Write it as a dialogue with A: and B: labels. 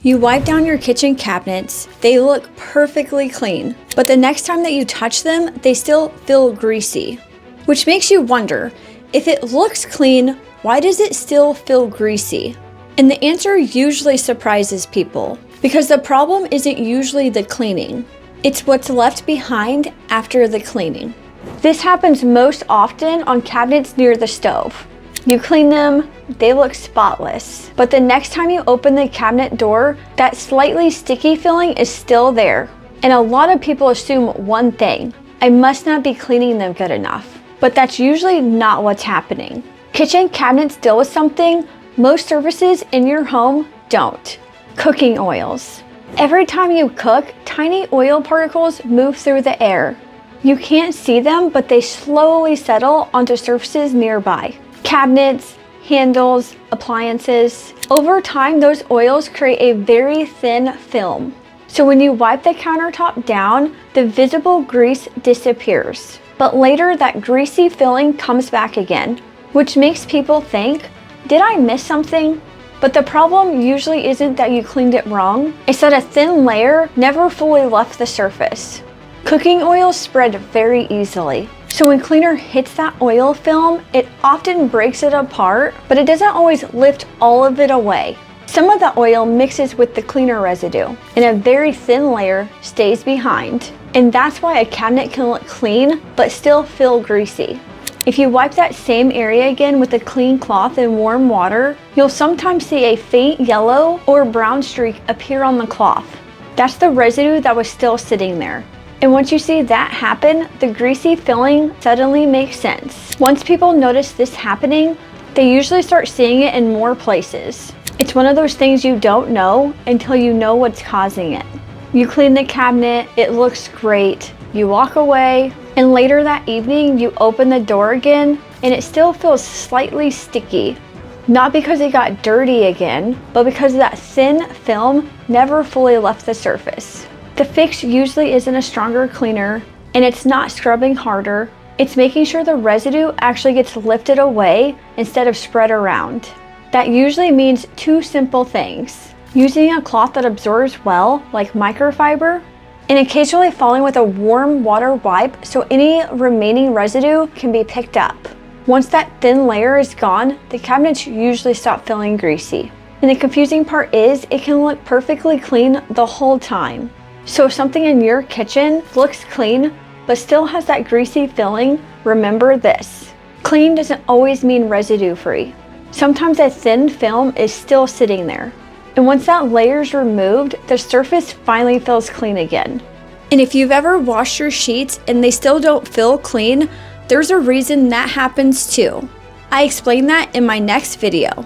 A: You wipe down your kitchen cabinets, they look perfectly clean, but the next time that you touch them, they still feel greasy. Which makes you wonder, if it looks clean, why does it still feel greasy? And the answer usually surprises people, because the problem isn't usually the cleaning. It's what's left behind after the cleaning. This happens most often on cabinets near the stove. You clean them, they look spotless. But the next time you open the cabinet door, that slightly sticky feeling is still there. And a lot of people assume one thing: I must not be cleaning them good enough. But that's usually not what's happening. Kitchen cabinets deal with something most surfaces in your home don't: cooking oils. Every time you cook, tiny oil particles move through the air. You can't see them, but they slowly settle onto surfaces nearby. Cabinets, handles, appliances. Over time, those oils create a very thin film. So when you wipe the countertop down, the visible grease disappears. But later, that greasy feeling comes back again, which makes people think, did I miss something? But the problem usually isn't that you cleaned it wrong, it's that a thin layer never fully left the surface. Cooking oils spread very easily. So when cleaner hits that oil film, it often breaks it apart, but it doesn't always lift all of it away. Some of the oil mixes with the cleaner residue, and a very thin layer stays behind. And that's why a cabinet can look clean, but still feel greasy. If you wipe that same area again with a clean cloth and warm water, you'll sometimes see a faint yellow or brown streak appear on the cloth. That's the residue that was still sitting there. And once you see that happen, the greasy feeling suddenly makes sense. Once people notice this happening, they usually start seeing it in more places. It's one of those things you don't know until you know what's causing it. You clean the cabinet, it looks great, you walk away, and later that evening you open the door again and it still feels slightly sticky. Not because it got dirty again, but because that thin film never fully left the surface. The fix usually isn't a stronger cleaner, and it's not scrubbing harder. It's making sure the residue actually gets lifted away instead of spread around. That usually means two simple things: using a cloth that absorbs well, like microfiber, and occasionally following with a warm water wipe so any remaining residue can be picked up. Once that thin layer is gone, the cabinets usually stop feeling greasy. And the confusing part is, it can look perfectly clean the whole time. So if something in your kitchen looks clean, but still has that greasy feeling, remember this: clean doesn't always mean residue-free. Sometimes a thin film is still sitting there. And once that layer is removed, the surface finally feels clean again. And if you've ever washed your sheets and they still don't feel clean, there's a reason that happens too. I explain that in my next video.